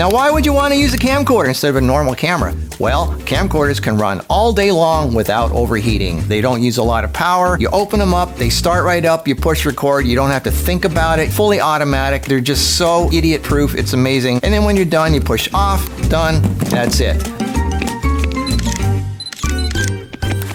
Now, why would you want to use a camcorder instead of a normal camera? Well, camcorders can run all day long without overheating. They don't use a lot of power. You open them up, they start right up, you push record, you don't have to think about it. Fully automatic. They're just so idiot-proof. It's amazing. And then when you're done, you push off, done, that's it.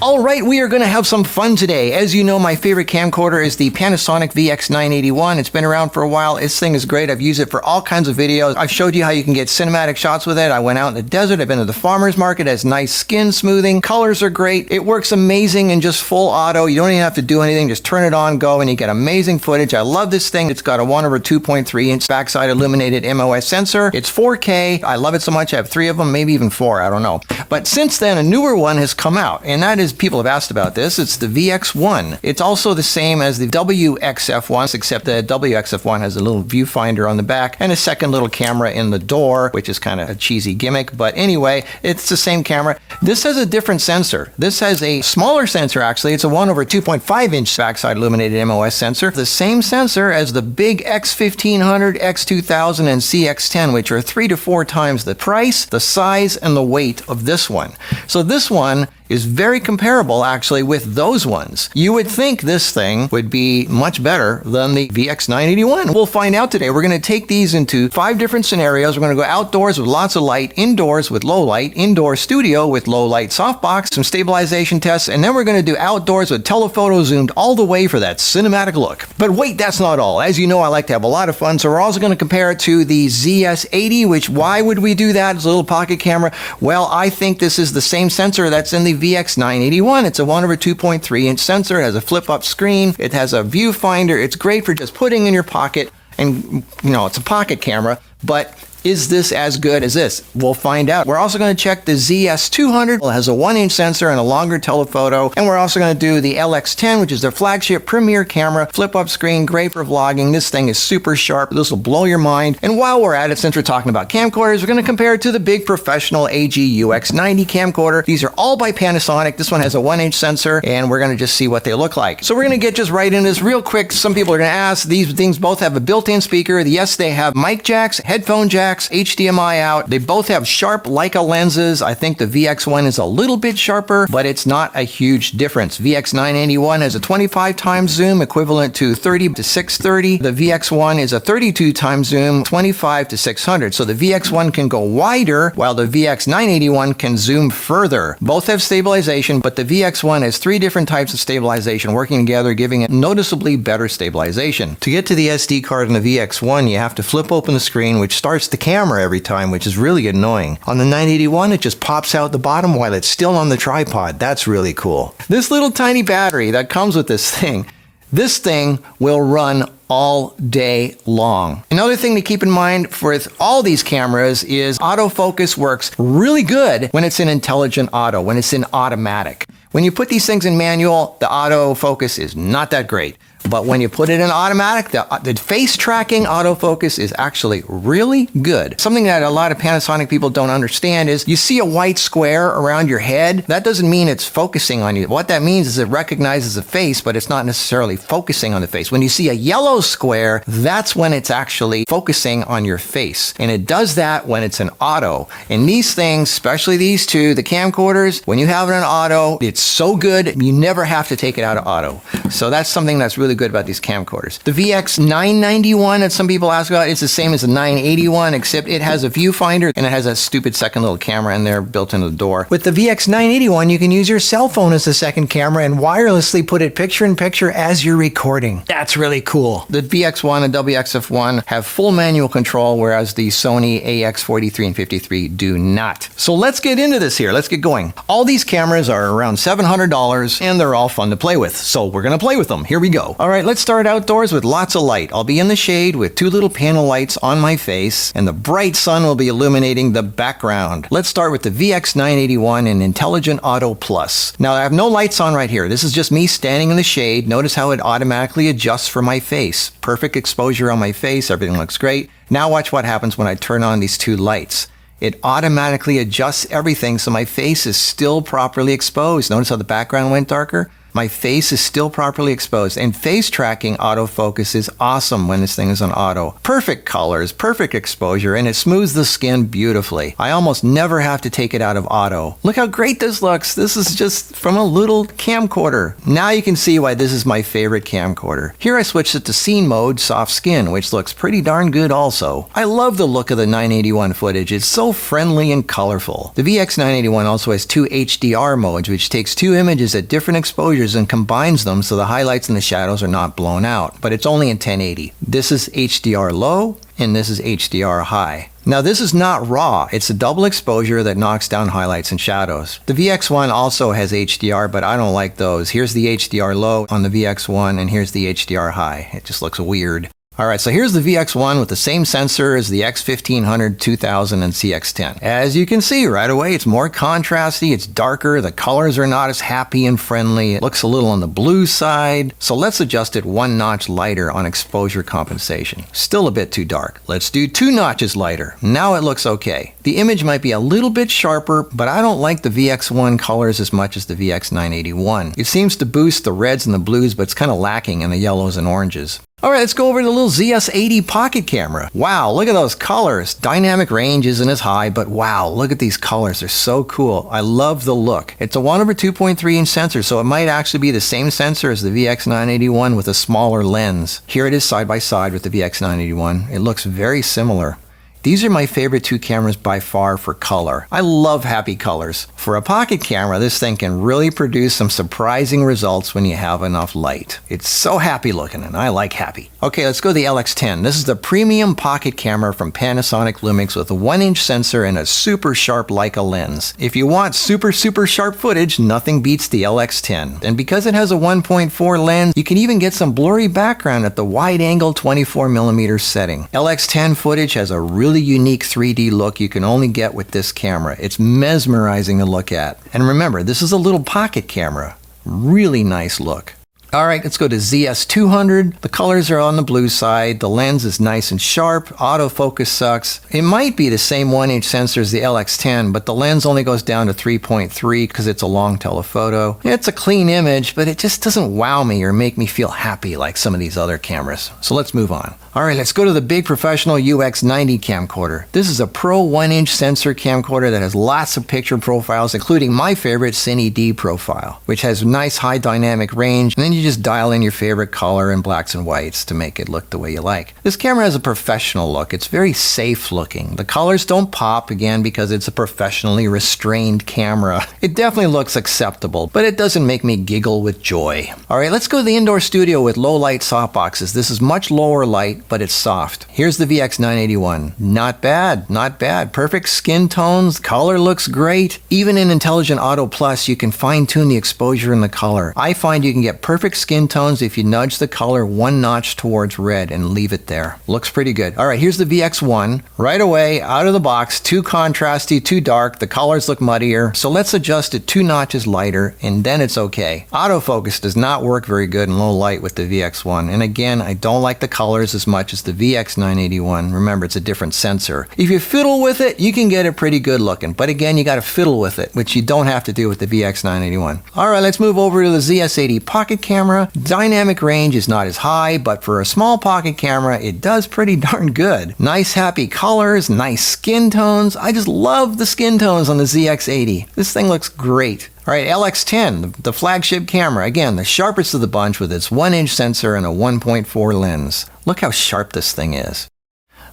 All right, we are going to have some fun today. As you know, my favorite camcorder is the Panasonic VX981. It's been around for a while. This thing is great. I've used it for all kinds of videos. I've showed you how you can get cinematic shots with it. I went out in the desert. I've been to the farmer's market. It has nice skin smoothing. Colors are great. It works amazing in just full auto. You don't even have to do anything. Just turn it on, go, and you get amazing footage. I love this thing. It's got a 1/2.3-inch backside illuminated MOS sensor. It's 4K. I love it so much. I have 3 of them, maybe even 4. I don't know. But since then, a newer one has come out, and that is, people have asked about this. It's the VX1. It's also the same as the WXF1, except the WXF1 has a little viewfinder on the back and a second little camera in the door, which is kind of a cheesy gimmick. But anyway, it's the same camera. This has a different sensor. This has a smaller sensor, actually. It's a 1/2.5-inch backside illuminated MOS sensor. The same sensor as the big X1500, X2000, and CX10, which are 3 to 4 times the price, the size, and the weight of this one. So this one is very comparable actually with those ones. You would think this thing would be much better than the VX981. We'll find out today. We're going to take these into 5 different scenarios. We're going to go outdoors with lots of light, indoors with low light, indoor studio with low light softbox, some stabilization tests, and then we're going to do outdoors with telephoto zoomed all the way for that cinematic look. But wait, that's not all. As you know, I like to have a lot of fun, so we're also going to compare it to the ZS80, which, why would we do that? It's a little pocket camera. Well, I think this is the same sensor that's in the VX981. It's a 1/2.3-inch sensor. It has a flip-up screen. It has a viewfinder. It's great for just putting in your pocket, and you know, it's a pocket camera, but is this as good as this? We'll find out. We're also going to check the ZS200. It has a 1-inch sensor and a longer telephoto. And we're also going to do the LX10, which is their flagship premier camera. Flip-up screen, great for vlogging. This thing is super sharp. This will blow your mind. And while we're at it, since we're talking about camcorders, we're going to compare it to the big professional AG UX90 camcorder. These are all by Panasonic. This one has a 1-inch sensor, and we're going to just see what they look like. So we're going to get just right into this real quick. Some people are going to ask, these things both have a built-in speaker. Yes, they have mic jacks, headphone jacks, HDMI out. They both have sharp Leica lenses. I think the VX1 is a little bit sharper, but it's not a huge difference. VX981 has a 25 times zoom, equivalent to 30 to 630. The VX1 is a 32 times zoom, 25 to 600. So the VX1 can go wider, while the VX981 can zoom further. Both have stabilization, but the VX1 has 3 different types of stabilization working together, giving it noticeably better stabilization. To get to the SD card in the VX1, you have to flip open the screen, which starts the camera every time, which is really annoying. On the 981, it just pops out the bottom while it's still on the tripod. That's really cool. This little tiny battery that comes with this thing will run all day long. Another thing to keep in mind with all these cameras is autofocus works really good when it's in intelligent auto, when it's in automatic. When you put these things in manual, the autofocus is not that great. But when you put it in automatic, the face tracking autofocus is actually really good. Something that a lot of Panasonic people don't understand is you see a white square around your head. That doesn't mean it's focusing on you. What that means is it recognizes a face, but it's not necessarily focusing on the face. When you see a yellow square, that's when it's actually focusing on your face. And it does that when it's in auto. And these things, especially these two, the camcorders, when you have it in auto, it's so good, you never have to take it out of auto. So that's something that's really good about these camcorders. The VX991 that some people ask about, it's the same as the 981, except it has a viewfinder and it has a stupid second little camera in there built into the door. With the VX981, you can use your cell phone as the second camera and wirelessly put it picture in picture as you're recording. That's really cool. The VX1 and WXF1 have full manual control, whereas the Sony AX43 and 53 do not. So let's get into this here. Let's get going. All these cameras are around $700 and they're all fun to play with. So we're going to play with them. Here we go. All right, let's start outdoors with lots of light. I'll be in the shade with 2 little panel lights on my face, and the bright sun will be illuminating the background. Let's start with the VX981 in Intelligent Auto Plus. Now, I have no lights on right here. This is just me standing in the shade. Notice how it automatically adjusts for my face. Perfect exposure on my face. Everything looks great. Now watch what happens when I turn on these 2 lights. It automatically adjusts everything so my face is still properly exposed. Notice how the background went darker? My face is still properly exposed, and face tracking autofocus is awesome when this thing is on auto. Perfect colors, perfect exposure, and it smooths the skin beautifully. I almost never have to take it out of auto. Look how great this looks. This is just from a little camcorder. Now you can see why this is my favorite camcorder. Here I switched it to scene mode, soft skin, which looks pretty darn good also. I love the look of the 981 footage. It's so friendly and colorful. The VX981 also has two HDR modes, which takes two images at different exposures and combines them so the highlights and the shadows are not blown out, but it's only in 1080. This is HDR low, and this is HDR high. Now this is not RAW, it's a double exposure that knocks down highlights and shadows. The VX1 also has HDR, but I don't like those. Here's the HDR low on the VX1, and here's the HDR high. It just looks weird. Alright, so here's the VX1 with the same sensor as the X1500, 2000, and CX10. As you can see right away, it's more contrasty, it's darker, the colors are not as happy and friendly, it looks a little on the blue side. So let's adjust it one notch lighter on exposure compensation. Still a bit too dark. Let's do two notches lighter. Now it looks okay. The image might be a little bit sharper, but I don't like the VX1 colors as much as the VX981. It seems to boost the reds and the blues, but it's kind of lacking in the yellows and oranges. Alright, let's go over to the little ZS80 pocket camera. Wow, look at those colors. Dynamic range isn't as high, but wow, look at these colors. They're so cool. I love the look. It's a 1/2.3-inch sensor, so it might actually be the same sensor as the VX981 with a smaller lens. Here it is side by side with the VX981. It looks very similar. These are my favorite two cameras by far for color. I love happy colors. For a pocket camera, this thing can really produce some surprising results when you have enough light. It's so happy looking, and I like happy. Okay, let's go to the LX10. This is the premium pocket camera from Panasonic Lumix with a 1-inch sensor and a super sharp Leica lens. If you want super sharp footage, nothing beats the LX10. And because it has a 1.4 lens, you can even get some blurry background at the wide-angle 24mm setting. LX10 footage has a really unique 3D look you can only get with this camera. It's mesmerizing to look at. And remember, this is a little pocket camera. Really nice look. Alright, let's go to ZS200. The colors are on the blue side. The lens is nice and sharp. Autofocus sucks. It might be the same 1-inch sensor as the LX10, but the lens only goes down to 3.3 because it's a long telephoto. It's a clean image, but it just doesn't wow me or make me feel happy like some of these other cameras. So let's move on. Alright, let's go to the big professional UX90 camcorder. This is a Pro 1-inch sensor camcorder that has lots of picture profiles, including my favorite Cine D profile, which has nice high dynamic range, and then you just dial in your favorite color in blacks and whites to make it look the way you like. This camera has a professional look. It's very safe looking. The colors don't pop, again, because it's a professionally restrained camera. It definitely looks acceptable, but it doesn't make me giggle with joy. Alright, let's go to the indoor studio with low light softboxes. This is much lower light, but it's soft. Here's the VX981. Not bad, not bad. Perfect skin tones, color looks great. Even in Intelligent Auto Plus, you can fine-tune the exposure and the color. I find you can get perfect skin tones if you nudge the color one notch towards red and leave it there. Looks pretty good. Alright, here's the VX1. Right away, out of the box, too contrasty, too dark, the colors look muddier, so let's adjust it 2 notches lighter, and then it's okay. Autofocus does not work very good in low light with the VX1, and again, I don't like the colors as much as the VX981. Remember, it's a different sensor. If you fiddle with it, you can get it pretty good looking, but again, you gotta fiddle with it, which you don't have to do with the VX981. Alright, let's move over to the ZS80 pocket camera. Dynamic range is not as high, but for a small pocket camera, it does pretty darn good. Nice happy colors, nice skin tones. I just love the skin tones on the ZX80. This thing looks great. Alright, LX10, the flagship camera. Again, the sharpest of the bunch with its 1-inch sensor and a 1.4 lens. Look how sharp this thing is.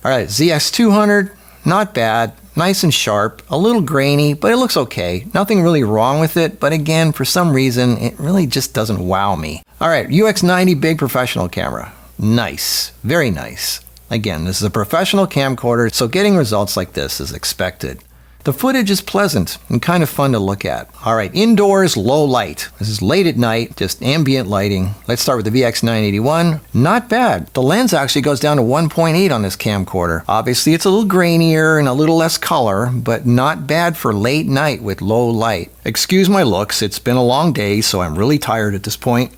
Alright, ZS200, not bad. Nice and sharp, a little grainy, but it looks okay. Nothing really wrong with it, but again, for some reason, it really just doesn't wow me. Alright, UX90 big professional camera. Nice, very nice. Again, this is a professional camcorder, so getting results like this is expected. The footage is pleasant and kind of fun to look at. Alright, indoors, low light. This is late at night, just ambient lighting. Let's start with the VX981. Not bad. The lens actually goes down to 1.8 on this camcorder. Obviously, it's a little grainier and a little less color, but not bad for late night with low light. Excuse my looks, it's been a long day, so I'm really tired at this point.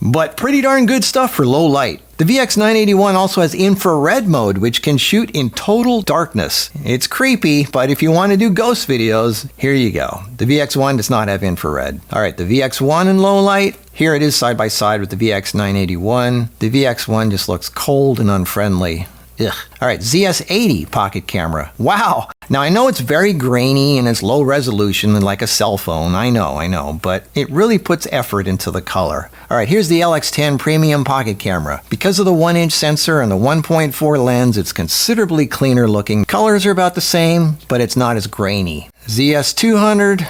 But pretty darn good stuff for low light. The VX981 also has infrared mode, which can shoot in total darkness. It's creepy, but if you want to do ghost videos, here you go. The VX1 does not have infrared. Alright, the VX1 in low light. Here it is side by side with the VX981. The VX1 just looks cold and unfriendly. Ugh. All right, ZS80 pocket camera. Wow. Now I know it's very grainy and it's low resolution and like a cell phone. I know, but it really puts effort into the color. All right, here's the LX10 premium pocket camera. Because of the 1-inch sensor and the 1.4 lens, it's considerably cleaner looking. Colors are about the same, but it's not as grainy. ZS200.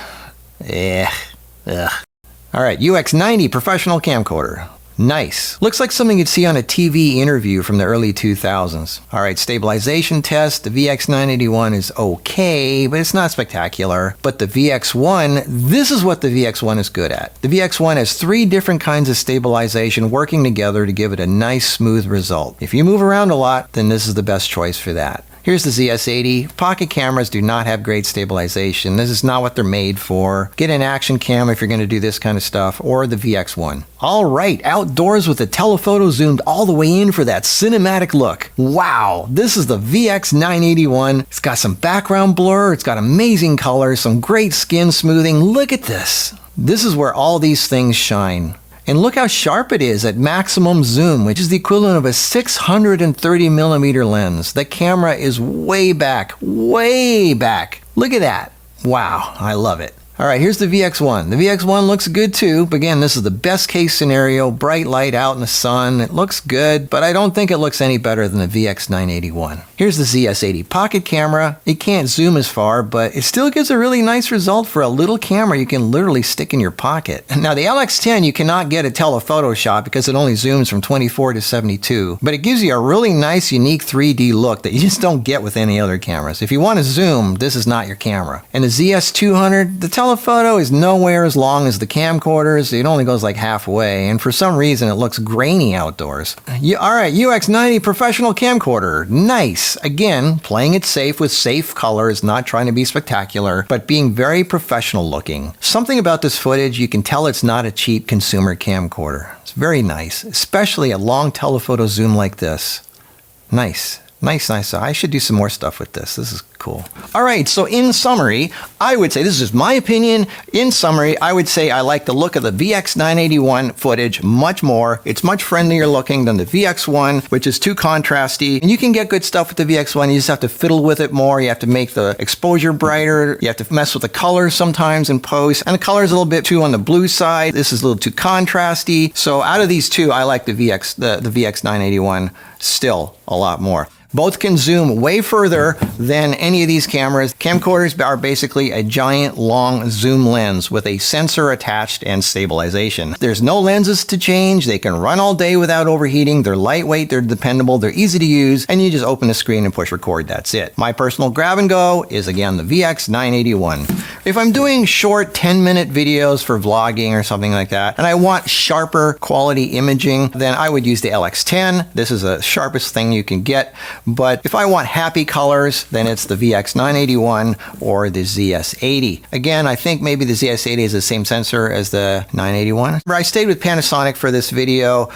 Ugh. All right, UX90 professional camcorder. Nice. Looks like something you'd see on a TV interview from the early 2000s. All right, stabilization test. The VX981 is okay, but it's not spectacular. But the VX1, this is what the VX1 is good at. The VX1 has 3 different kinds of stabilization working together to give it a nice, smooth result. If you move around a lot, then this is the best choice for that. Here's the ZS80. Pocket cameras do not have great stabilization. This is not what they're made for. Get an action cam if you're going to do this kind of stuff, or the VX1. All right, outdoors with the telephoto zoomed all the way in for that cinematic look. Wow, this is the VX981. It's got some background blur. It's got amazing colors, some great skin smoothing. Look at this. This is where all these things shine. And look how sharp it is at maximum zoom, which is the equivalent of a 630 millimeter lens. The camera is way back, way back. Look at that. Wow, I love it. All right, here's the VX1. The VX1 looks good too, but again, this is the best case scenario, bright light out in the sun. It looks good, but I don't think it looks any better than the VX981. Here's the ZS80 pocket camera. It can't zoom as far, but it still gives a really nice result for a little camera you can literally stick in your pocket. Now the LX10, you cannot get a telephoto shot because it only zooms from 24 to 72, but it gives you a really nice, unique 3D look that you just don't get with any other cameras. If you want to zoom, this is not your camera. And the ZS200, the telephoto is nowhere as long as the camcorders. It only goes like halfway, and for some reason it looks grainy outdoors. All right, UX90 professional camcorder. Nice. Again, playing it safe with safe colors, not trying to be spectacular, but being very professional looking. Something about this footage, you can tell it's not a cheap consumer camcorder. It's very nice, especially a long telephoto zoom like this. Nice. Nice. I should do some more stuff with this. This is cool. All right, so in summary, I would say, this is my opinion, in summary, I would say I like the look of the VX981 footage much more. It's much friendlier looking than the VX1, which is too contrasty. And you can get good stuff with the VX1, you just have to fiddle with it more. You have to make the exposure brighter. You have to mess with the colors sometimes in post. And the color is a little bit too on the blue side. This is a little too contrasty. So out of these two, I like the VX981 still a lot more. Both can zoom way further than any of these cameras. Camcorders are basically a giant long zoom lens with a sensor attached and stabilization. There's no lenses to change. They can run all day without overheating. They're lightweight, they're dependable, they're easy to use, and you just open the screen and push record. That's it. My personal grab and go is again the VX981. If I'm doing short 10-minute videos for vlogging or something like that, and I want sharper quality imaging, then I would use the LX10. This is the sharpest thing you can get. But if I want happy colors, then it's the VX981 or the ZS80. Again, I think maybe the ZS80 is the same sensor as the 981. I stayed with Panasonic for this video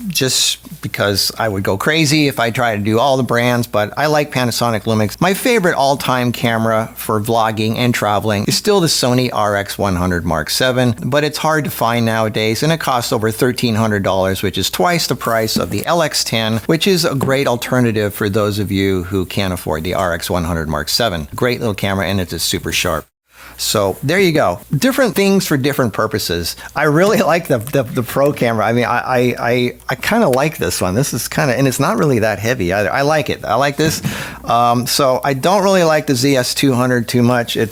just because I would go crazy if I tried to do all the brands, but I like Panasonic Lumix. My favorite all-time camera for vlogging and traveling is still the Sony RX100 Mark VII, but it's hard to find nowadays, and it costs over $1,300, which is twice the price of the LX10, which is a great alternative for those of you who can't afford the RX100 Mark VII. Great little camera, and it's just super sharp. So there you go. Different things for different purposes. I really like the Pro camera. I mean, I kind of like this one. This is kind of, and it's not really that heavy either. I like it. I like this. So I don't really like the ZS200 too much. I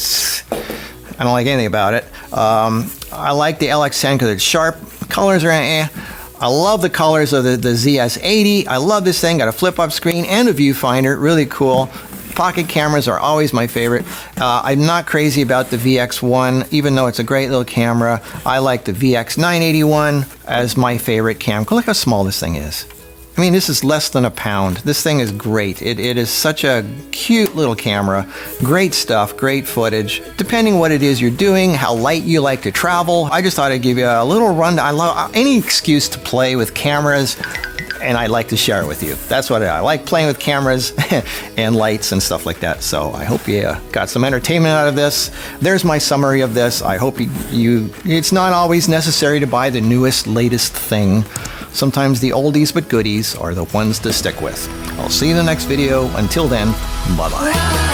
don't like anything about it. I like the LX10 because it's sharp. Colors are I love the colors of the ZS80. I love this thing. Got a flip-up screen and a viewfinder. Really cool. Pocket cameras are always my favorite. I'm not crazy about the VX1, even though it's a great little camera. I like the VX981 as my favorite camera. Look how small this thing is. I mean, this is less than a pound. This thing is great. It is such a cute little camera. Great stuff, great footage. Depending what it is you're doing, how light you like to travel, I just thought I'd give you a little rundown. I love any excuse to play with cameras and I like to share it with you. That's what I like, playing with cameras and lights and stuff like that. So I hope you got some entertainment out of this. There's my summary of this. I hope it's not always necessary to buy the newest, latest thing. Sometimes the oldies but goodies are the ones to stick with. I'll see you in the next video. Until then, bye-bye.